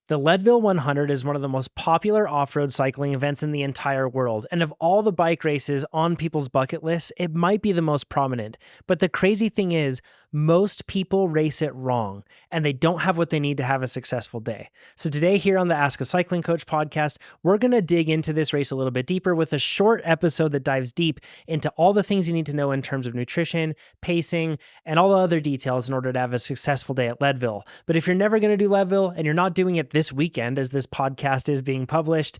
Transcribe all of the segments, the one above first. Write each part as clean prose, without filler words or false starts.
The Leadville 100 is one of the most popular off-road cycling events in the entire world, and of all the bike races on people's bucket lists, it might be the most prominent. But the crazy thing is, most people race it wrong, and they don't have what they need to have a successful day. So today here on the Ask a Cycling Coach podcast, we're going to dig into this race a little bit deeper with a short episode that dives deep into all the things you need to know in terms of nutrition, pacing, and all the other details in order to have a successful day at Leadville. But if you're never going to do Leadville and you're not doing it this weekend as this podcast is being published,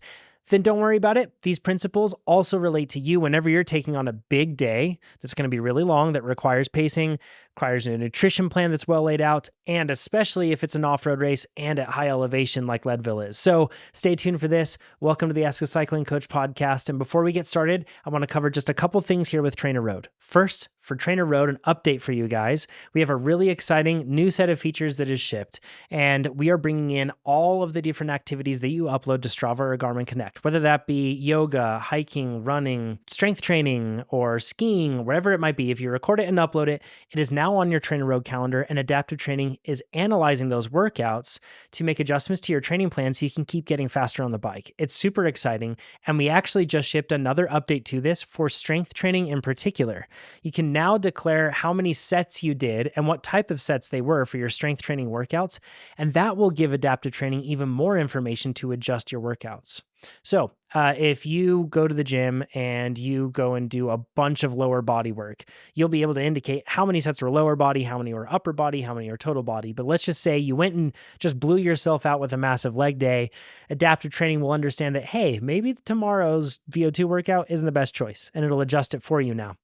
then don't worry about it. These principles also relate to you whenever you're taking on a big day that's going to be really long, that requires pacing, requires a nutrition plan that's well laid out, and especially if it's an off-road race and at high elevation like Leadville is. So stay tuned for this. Welcome to the Ask a Cycling Coach podcast. And before we get started, I want to cover just a couple things here with TrainerRoad. First, for TrainerRoad, an update for you guys. We have a really exciting new set of features that is shipped, and we are bringing in all of the different activities that you upload to Strava or Garmin Connect, whether that be yoga, hiking, running, strength training, or skiing, wherever it might be. If you record it and upload it, it is now on your TrainerRoad calendar, and Adaptive Training is analyzing those workouts to make adjustments to your training plan so you can keep getting faster on the bike. It's super exciting, and we actually just shipped another update to this for strength training in particular. You can now declare how many sets you did and what type of sets they were for your strength training workouts, and that will give Adaptive Training even more information to adjust your workouts. So if you go to the gym and you go and do a bunch of lower body work, you'll be able to indicate how many sets were lower body, how many were upper body, how many were total body. But let's just say you went and just blew yourself out with a massive leg day. Adaptive Training will understand that, hey, maybe tomorrow's VO2 workout isn't the best choice, and it'll adjust it for you now.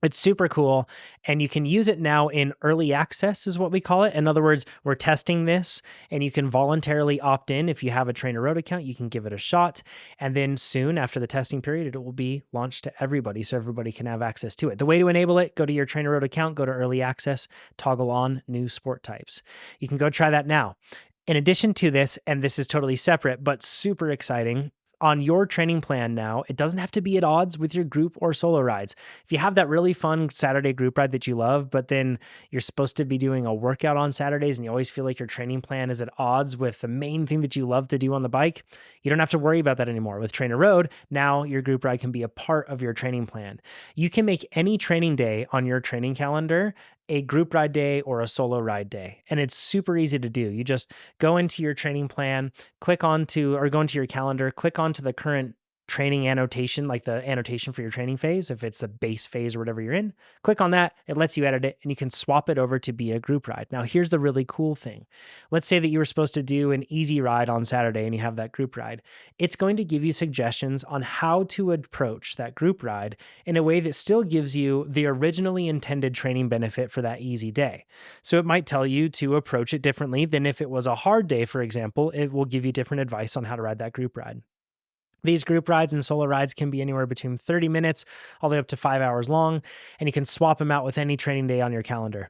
It's super cool, and you can use it now in early access is what we call it. In other words, we're testing this, and you can voluntarily opt in. If you have a TrainerRoad account, you can give it a shot, and then soon after the testing period, it will be launched to everybody so everybody can have access to it. The way to enable it, go to your TrainerRoad account, go to early access, toggle on new sport types. You can go try that now. In addition to this, and this is totally separate, but super exciting, on your training plan now, it doesn't have to be at odds with your group or solo rides. If you have that really fun Saturday group ride that you love, but then you're supposed to be doing a workout on Saturdays and you always feel like your training plan is at odds with the main thing that you love to do on the bike, you don't have to worry about that anymore. With TrainerRoad, now your group ride can be a part of your training plan. You can make any training day on your training calendar a group ride day or a solo ride day. And it's super easy to do. You just go into your training plan, go into your calendar, click onto the current training annotation, like the annotation for your training phase. If it's the base phase or whatever you're in, click on that. It lets you edit it and you can swap it over to be a group ride. Now, here's the really cool thing. Let's say that you were supposed to do an easy ride on Saturday and you have that group ride. It's going to give you suggestions on how to approach that group ride in a way that still gives you the originally intended training benefit for that easy day. So it might tell you to approach it differently than if it was a hard day, for example. It will give you different advice on how to ride that group ride. These group rides and solo rides can be anywhere between 30 minutes all the way up to 5 hours long, and you can swap them out with any training day on your calendar.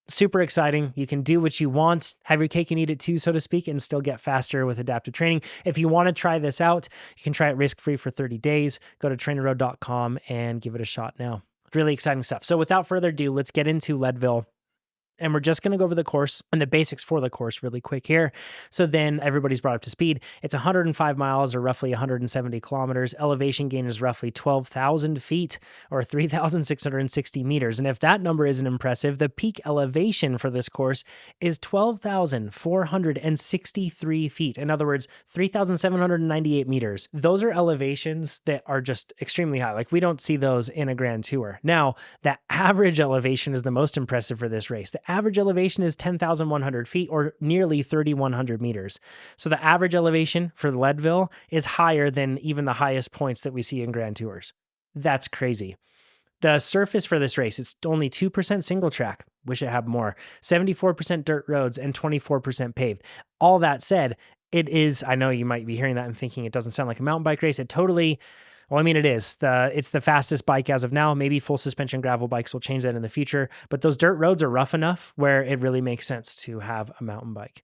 Super exciting. You can do what you want, have your cake and eat it too, so to speak, and still get faster with Adaptive Training. If you want to try this out, you can try it risk-free for 30 days. Go to TrainerRoad.com and give it a shot now. Really exciting stuff. So without further ado, let's get into Leadville. And we're just going to go over the course and the basics for the course really quick here. So then everybody's brought up to speed. It's 105 miles or roughly 170 kilometers. Elevation gain is roughly 12,000 feet or 3,660 meters. And if that number isn't impressive, the peak elevation for this course is 12,463 feet. In other words, 3,798 meters. Those are elevations that are just extremely high. Like we don't see those in a Grand Tour. Now, the average elevation is the most impressive for this race. The average elevation is 10,100 feet or nearly 3,100 meters. So the average elevation for Leadville is higher than even the highest points that we see in Grand Tours. That's crazy. The surface for this race is only 2% single track. Wish it had more. 74% dirt roads and 24% paved. All that said, it is, I know you might be hearing that and thinking it doesn't sound like a mountain bike race. It totally, well, I mean, it is. It's the fastest bike as of now. Maybe full suspension gravel bikes will change that in the future, but those dirt roads are rough enough where it really makes sense to have a mountain bike.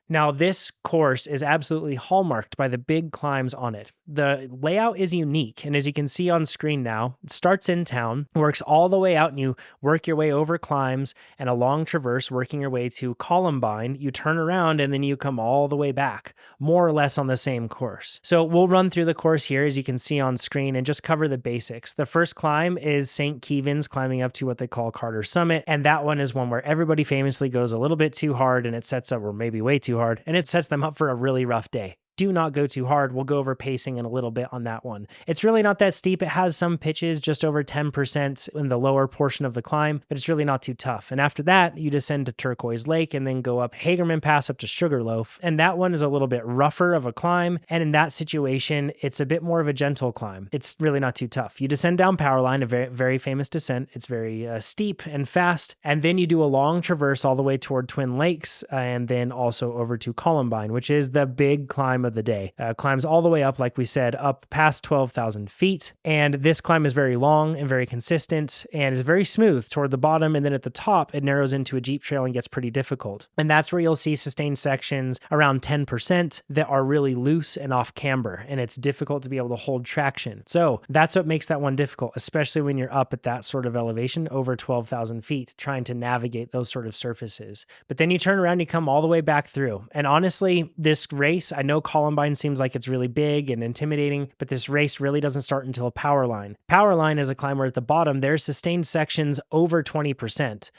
Now, this course is absolutely hallmarked by the big climbs on it. The layout is unique, and as you can see on screen now, it starts in town, works all the way out, and you work your way over climbs and a long traverse, working your way to Columbine. You turn around, and then you come all the way back, more or less on the same course. So we'll run through the course here, as you can see on screen, and just cover the basics. The first climb is St. Kevin's, climbing up to what they call Carter Summit, and that one is one where everybody famously goes a little bit too hard, and it sets up, or maybe way too hard, and it sets them up for a really rough day. Do not go too hard. We'll go over pacing in a little bit on that one. It's really not that steep. It has some pitches, just over 10% in the lower portion of the climb, but it's really not too tough. And after that, you descend to Turquoise Lake and then go up Hagerman Pass up to Sugarloaf. And that one is a little bit rougher of a climb. And in that situation, it's a bit more of a gentle climb. It's really not too tough. You descend down Powerline, a very, very famous descent. It's very steep and fast. And then you do a long traverse all the way toward Twin Lakes and then also over to Columbine, which is the big climb of the day. Climbs all the way up, like we said, up past 12,000 feet. And this climb is very long and very consistent and is very smooth toward the bottom. And then at the top, it narrows into a jeep trail and gets pretty difficult. And that's where you'll see sustained sections around 10% that are really loose and off camber. And it's difficult to be able to hold traction. So that's what makes that one difficult, especially when you're up at that sort of elevation over 12,000 feet, trying to navigate those sort of surfaces. But then you turn around, you come all the way back through. And honestly, this race, I know Columbine seems like it's really big and intimidating, but this race really doesn't start until Powerline. Powerline is a climb where at the bottom, there's sustained sections over 20%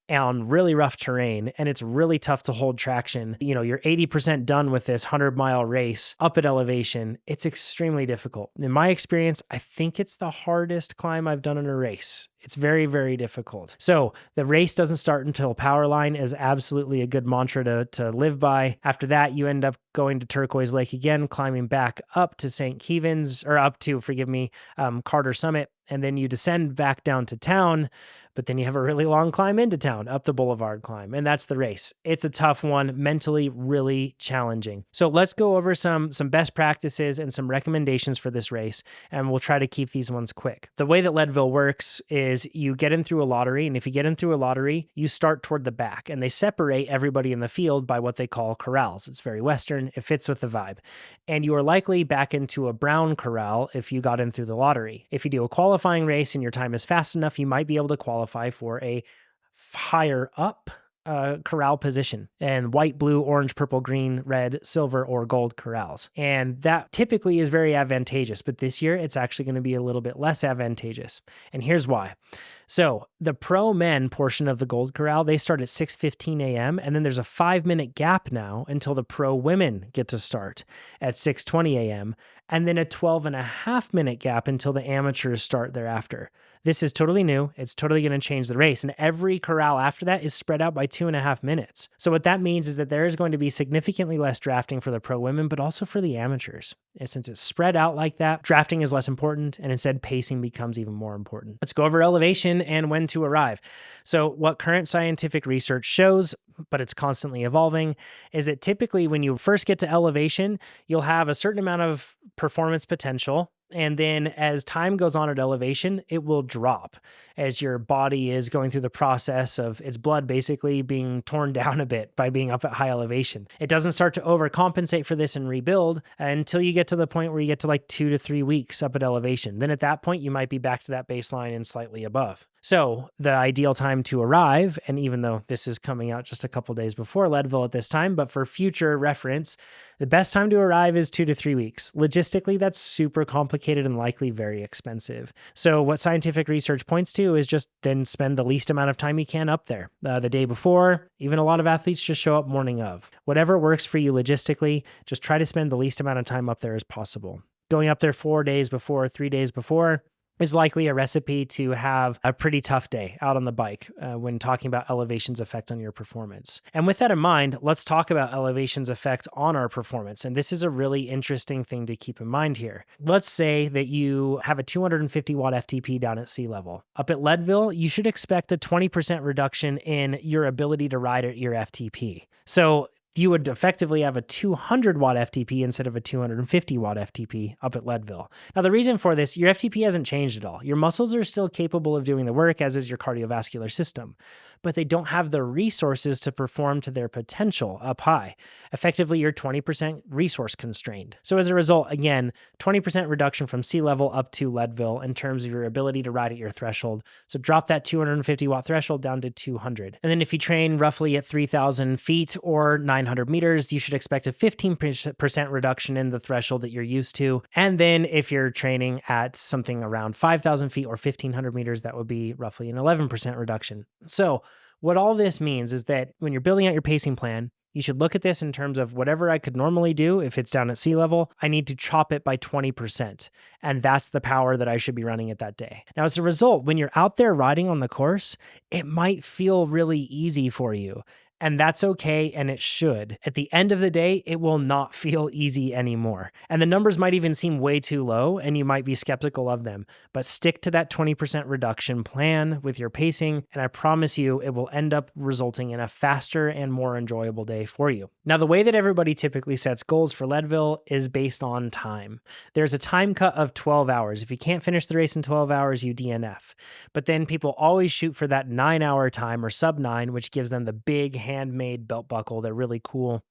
on really rough terrain, and it's really tough to hold traction. You know, you're 80% done with this 100-mile race up at elevation. It's extremely difficult. In my experience, I think it's the hardest climb I've done in a race. It's very, very difficult. So the race doesn't start until Powerline is absolutely a good mantra to live by. After that, you end up going to Turquoise Lake again, climbing back up to St. Kevin's, or up to, Carter Summit. And then you descend back down to town, but then you have a really long climb into town, up the boulevard climb, and that's the race. It's a tough one, mentally really challenging. So let's go over some best practices and some recommendations for this race, and we'll try to keep these ones quick. The way that Leadville works is you get in through a lottery, and if you get in through a lottery, you start toward the back, and they separate everybody in the field by what they call corrals. It's very Western. It fits with the vibe. And you are likely back into a brown corral if you got in through the lottery. If you do a qualifying race and your time is fast enough, you might be able to qualify for a higher up corral position, and white, blue, orange, purple, green, red, silver, or gold corrals. And that typically is very advantageous, but this year it's actually going to be a little bit less advantageous. And here's why. So the pro men portion of the gold corral, they start at 6:15 a.m. and then there's a 5-minute gap now until the pro women get to start at 6:20 a.m. and then a 12.5-minute gap until the amateurs start thereafter. This is totally new. It's totally going to change the race. And every corral after that is spread out by 2.5 minutes. So what that means is that there is going to be significantly less drafting for the pro women, but also for the amateurs. And since it's spread out like that, drafting is less important, and instead pacing becomes even more important. Let's go over elevation and when to arrive. So what current scientific research shows, but it's constantly evolving, is that typically when you first get to elevation, you'll have a certain amount of performance potential. And then as time goes on at elevation, it will drop as your body is going through the process of its blood basically being torn down a bit by being up at high elevation. It doesn't start to overcompensate for this and rebuild until you get to the point where you get to like 2 to 3 weeks up at elevation. Then at that point, you might be back to that baseline and slightly above. So the ideal time to arrive, and even though this is coming out just a couple days before Leadville at this time, but for future reference, the best time to arrive is 2 to 3 weeks. Logistically, that's super complicated and likely very expensive. So what scientific research points to is just then spend the least amount of time you can up there. The day before, even a lot of athletes just show up morning of. Whatever works for you logistically, just try to spend the least amount of time up there as possible. Going up there 4 days before, 3 days before, is likely a recipe to have a pretty tough day out on the bike when talking about elevation's effect on your performance. And with that in mind, let's talk about elevation's effect on our performance. And this is a really interesting thing to keep in mind here. Let's say that you have a 250 watt FTP down at sea level. Up at Leadville, you should expect a 20% reduction in your ability to ride at your FTP. So you would effectively have a 200 watt FTP instead of a 250 watt FTP up at Leadville. Now, the reason for this, your FTP hasn't changed at all. Your muscles are still capable of doing the work, as is your cardiovascular system. but they don't have the resources to perform to their potential up high. Effectively, you're 20% resource constrained. So as a result, again, 20% reduction from sea level up to Leadville in terms of your ability to ride at your threshold. So drop that 250 watt threshold down to 200. And then if you train roughly at 3,000 feet or 900 meters, you should expect a 15% reduction in the threshold that you're used to. And then if you're training at something around 5,000 feet or 1,500 meters, that would be roughly an 11% reduction. So what all this means is that when you're building out your pacing plan, you should look at this in terms of whatever I could normally do if it's down at sea level, I need to chop it by 20%. And that's the power that I should be running at that day. Now, as a result, when you're out there riding on the course, it might feel really easy for you. And that's okay, and it should. At the end of the day, it will not feel easy anymore. And the numbers might even seem way too low, and you might be skeptical of them. But stick to that 20% reduction plan with your pacing, and I promise you it will end up resulting in a faster and more enjoyable day for you. Now, the way that everybody typically sets goals for Leadville is based on time. There's a time cut of 12 hours. If you can't finish the race in 12 hours, you DNF. But then people always shoot for that 9-hour time or sub 9, which gives them the big handmade belt buckle. They're really cool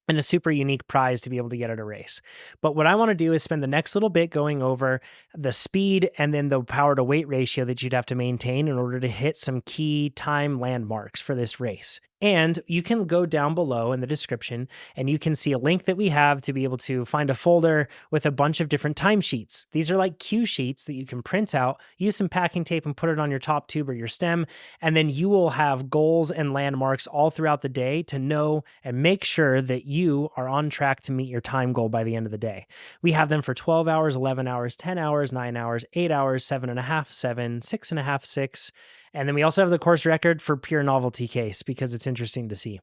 and a super unique prize to be able to get at a race. But what I want to do is spend the next little bit going over the speed and then the power to weight ratio that you'd have to maintain in order to hit some key time landmarks for this race. And you can go down below in the description and you can see a link that we have to be able to find a folder with a bunch of different timesheets. These are like cue sheets that you can print out, use some packing tape and put it on your top tube or your stem. And then you will have goals and landmarks all throughout the day to know and make sure that you are on track to meet your time goal by the end of the day. We have them for 12 hours, 11 hours, 10 hours, 9 hours, 8 hours, 7.5, 7, 6.5, 6. And then we also have the course record for pure novelty case because it's interesting to see.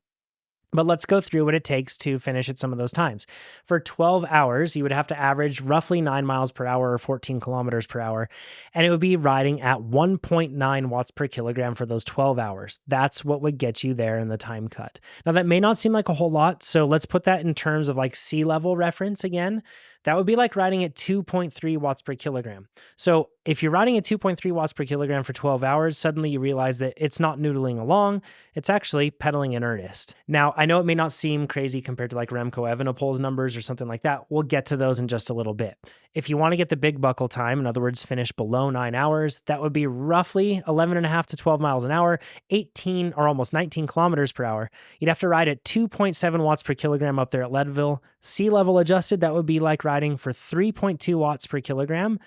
But let's go through what it takes to finish at some of those times. For 12 hours, you would have to average roughly 9 miles per hour or 14 kilometers per hour. And it would be riding at 1.9 watts per kilogram for those 12 hours. That's what would get you there in the time cut. Now, that may not seem like a whole lot. So let's put that in terms of like sea level reference again. That would be like riding at 2.3 watts per kilogram. So if you're riding at 2.3 watts per kilogram for 12 hours, suddenly you realize that it's not noodling along, it's actually pedaling in earnest. Now, I know it may not seem crazy compared to like Remco Evenepoel's numbers or something like that. We'll get to those in just a little bit. If you want to get the big buckle time, in other words, finish below 9 hours, that would be roughly 11.5 to 12 miles an hour, 18 or almost 19 kilometers per hour. You'd have to ride at 2.7 watts per kilogram up there at Leadville. Sea level adjusted, that would be like riding for 3.2 watts per kilogram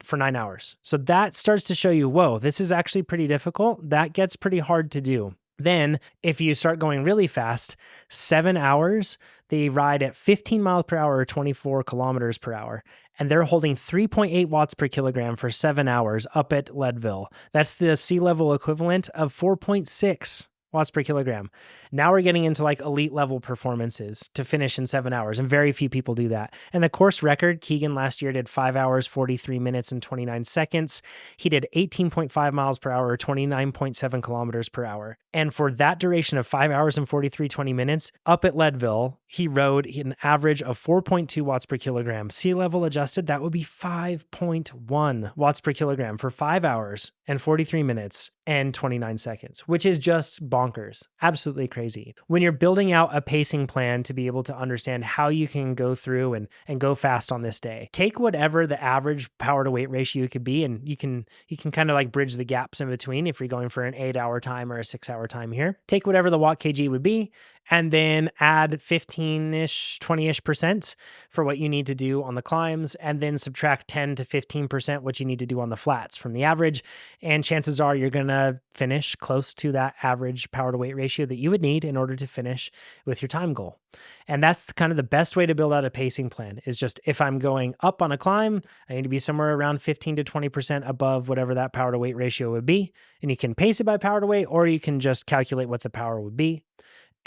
for 9 hours. So that starts to show you, whoa, this is actually pretty difficult. That gets pretty hard to do. Then if you start going really fast, 7 hours, they ride at 15 miles per hour or 24 kilometers per hour. And they're holding 3.8 watts per kilogram for 7 hours up at Leadville. That's the sea level equivalent of 4.6 watts per kilogram. Now we're getting into like elite level performances to finish in 7 hours, and very few people do that. And the course record, Keegan last year did 5 hours, 43 minutes, and 29 seconds. He did 18.5 miles per hour, 29.7 kilometers per hour. And for that duration of 5 hours and 20 minutes, up at Leadville, he rode an average of 4.2 watts per kilogram. Sea level adjusted, that would be 5.1 watts per kilogram for 5 hours and 43 minutes and 29 seconds, which is just bonkers. Absolutely crazy. When you're building out a pacing plan to be able to understand how you can go through and go fast on this day, take whatever the average power to weight ratio could be, and you can kind of like bridge the gaps in between if you're going for an 8-hour time or a 6-hour time here. Take whatever the watt kg would be, and then add 15-ish, 20-ish% for what you need to do on the climbs, and then subtract 10 to 15% what you need to do on the flats from the average. And chances are you're going to finish close to that average power to weight ratio that you would need in order to finish with your time goal. And that's kind of the best way to build out a pacing plan, is just if I'm going up on a climb, I need to be somewhere around 15 to 20% above whatever that power to weight ratio would be. And you can pace it by power to weight, or you can just calculate what the power would be.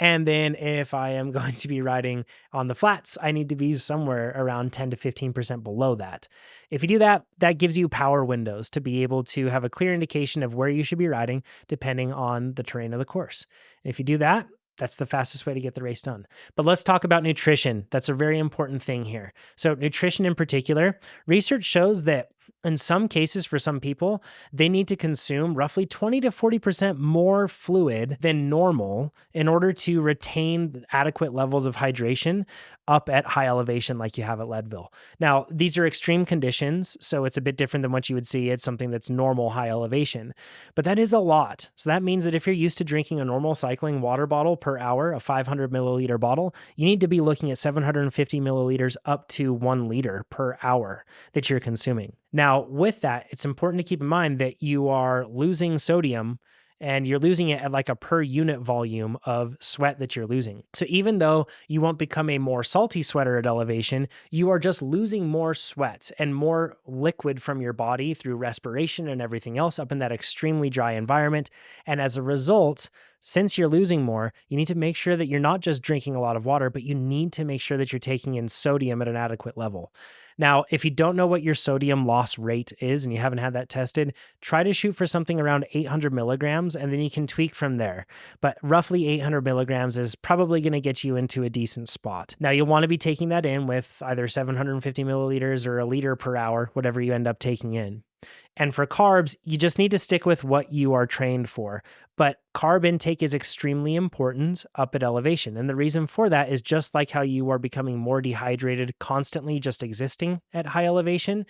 And then if I am going to be riding on the flats, I need to be somewhere around 10 to 15% below that. If you do that, that gives you power windows to be able to have a clear indication of where you should be riding depending on the terrain of the course. And if you do that, that's the fastest way to get the race done. But let's talk about nutrition. That's a very important thing here. So nutrition in particular, research shows that In some cases, for some people, they need to consume roughly 20 to 40% more fluid than normal in order to retain adequate levels of hydration up at high elevation like you have at Leadville. Now, these are extreme conditions, so it's a bit different than what you would see at something that's normal high elevation, but that is a lot. So that means that if you're used to drinking a normal cycling water bottle per hour, a 500 milliliter bottle, you need to be looking at 750 milliliters up to 1 liter per hour that you're consuming. Now, with that, it's important to keep in mind that you are losing sodium and you're losing it at like a per unit volume of sweat that you're losing. So even though you won't become a more salty sweater at elevation, you are just losing more sweat and more liquid from your body through respiration and everything else up in that extremely dry environment. And as a result, since you're losing more, you need to make sure that you're not just drinking a lot of water, but you need to make sure that you're taking in sodium at an adequate level. Now, if you don't know what your sodium loss rate is and you haven't had that tested, try to shoot for something around 800 milligrams and then you can tweak from there. But roughly 800 milligrams is probably going to get you into a decent spot. Now, you'll want to be taking that in with either 750 milliliters or a liter per hour, whatever you end up taking in. And for carbs, you just need to stick with what you are trained for. But carb intake is extremely important up at elevation. And the reason for that is just like how you are becoming more dehydrated constantly just existing at high elevation.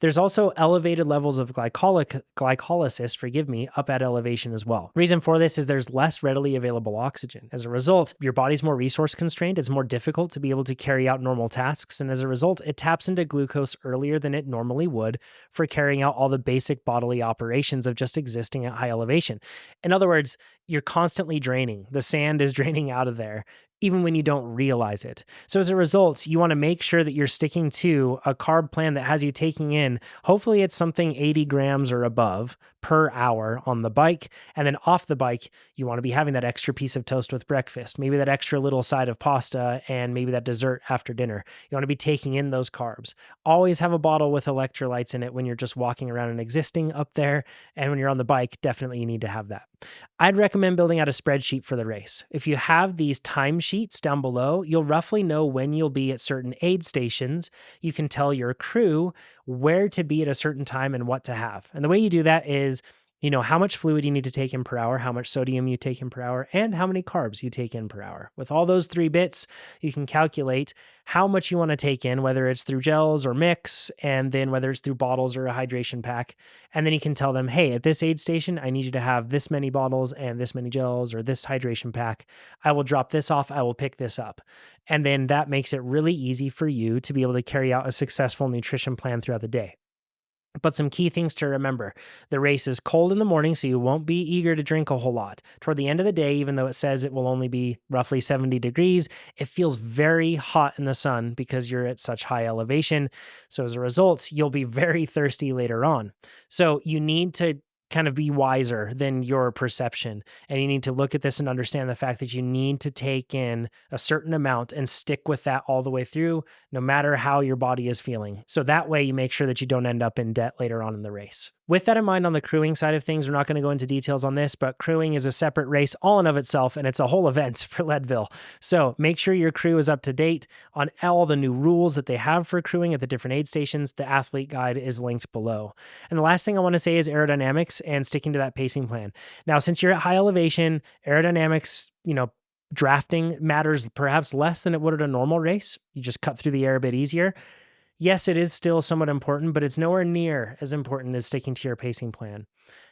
There's also elevated levels of glycolysis, up at elevation as well. Reason for this is there's less readily available oxygen. As a result, your body's more resource constrained. It's more difficult to be able to carry out normal tasks. And as a result, it taps into glucose earlier than it normally would for carrying out all the basic bodily operations of just existing at high elevation. In other words, you're constantly draining. The sand is draining out of there, even when you don't realize it. So as a result, you want to make sure that you're sticking to a carb plan that has you taking in, hopefully it's something 80 grams or above per hour on the bike. And then off the bike, you want to be having that extra piece of toast with breakfast, maybe that extra little side of pasta, and maybe that dessert after dinner. You want to be taking in those carbs. Always have a bottle with electrolytes in it when you're just walking around and existing up there. And when you're on the bike, definitely you need to have that. I'd recommend building out a spreadsheet for the race. If you have these timesheets down below, you'll roughly know when you'll be at certain aid stations. You can tell your crew where to be at a certain time and what to have. And the way you do that is, how much fluid you need to take in per hour, how much sodium you take in per hour, and how many carbs you take in per hour. With all those 3 bits, you can calculate how much you want to take in, whether it's through gels or mix, and then whether it's through bottles or a hydration pack. And then you can tell them, hey, at this aid station, I need you to have this many bottles and this many gels or this hydration pack. I will drop this off. I will pick this up. And then that makes it really easy for you to be able to carry out a successful nutrition plan throughout the day. But some key things to remember. The race is cold in the morning, so you won't be eager to drink a whole lot. Toward the end of the day, even though it says it will only be roughly 70 degrees, it feels very hot in the sun because you're at such high elevation. So as a result, you'll be very thirsty later on. So you need to kind of be wiser than your perception. And you need to look at this and understand the fact that you need to take in a certain amount and stick with that all the way through, no matter how your body is feeling. So that way you make sure that you don't end up in debt later on in the race. With that in mind, on the crewing side of things, we're not going to go into details on this, but crewing is a separate race all in of itself, and it's a whole event for Leadville. So make sure your crew is up to date on all the new rules that they have for crewing at the different aid stations. The athlete guide is linked below. And the last thing I want to say is aerodynamics and sticking to that pacing plan. Now, since you're at high elevation, aerodynamics, drafting matters perhaps less than it would at a normal race. You just cut through the air a bit easier. Yes, it is still somewhat important, but it's nowhere near as important as sticking to your pacing plan.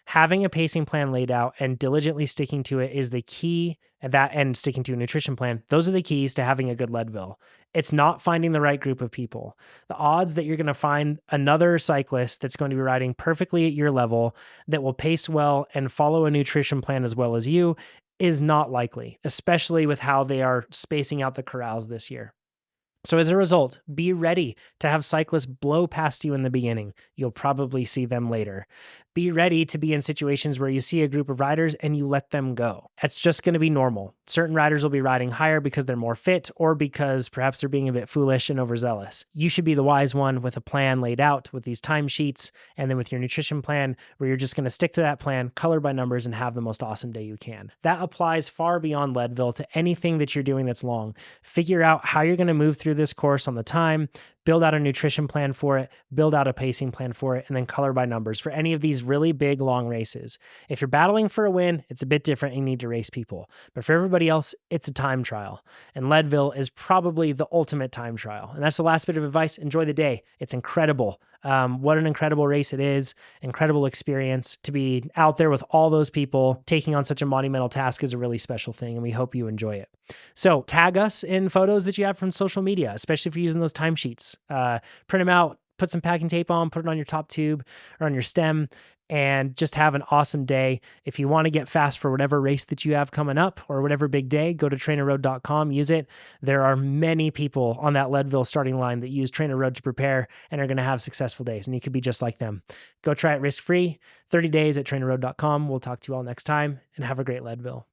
Having a pacing plan laid out and diligently sticking to it is the key, and sticking to a nutrition plan. Those are the keys to having a good Leadville. It's not finding the right group of people. The odds that you're going to find another cyclist that's going to be riding perfectly at your level that will pace well and follow a nutrition plan as well as you is not likely, especially with how they are spacing out the corrals this year. So as a result, be ready to have cyclists blow past you in the beginning. You'll probably see them later. Be ready to be in situations where you see a group of riders and you let them go. It's just going to be normal. Certain riders will be riding higher because they're more fit or because perhaps they're being a bit foolish and overzealous. You should be the wise one with a plan laid out with these timesheets and then with your nutrition plan where you're just going to stick to that plan, color by numbers, and have the most awesome day you can. That applies far beyond Leadville to anything that you're doing that's long. Figure out how you're going to move through this course on the time, build out a nutrition plan for it, build out a pacing plan for it, and then color by numbers for any of these really big, long races. If you're battling for a win, it's a bit different. You need to race people. But for everybody else, it's a time trial. And Leadville is probably the ultimate time trial. And that's the last bit of advice. Enjoy the day. It's incredible. What an incredible race it is. Incredible experience. To be out there with all those people taking on such a monumental task is a really special thing, and we hope you enjoy it. So tag us in photos that you have from social media, especially if you're using those timesheets. Print them out, put some packing tape on, put it on your top tube or on your stem, and just have an awesome day. If you want to get fast for whatever race that you have coming up or whatever big day, go to TrainerRoad.com, use it. There are many people on that Leadville starting line that use TrainerRoad to prepare and are going to have successful days, and you could be just like them. Go try it risk-free, 30 days at TrainerRoad.com. We'll talk to you all next time, and have a great Leadville.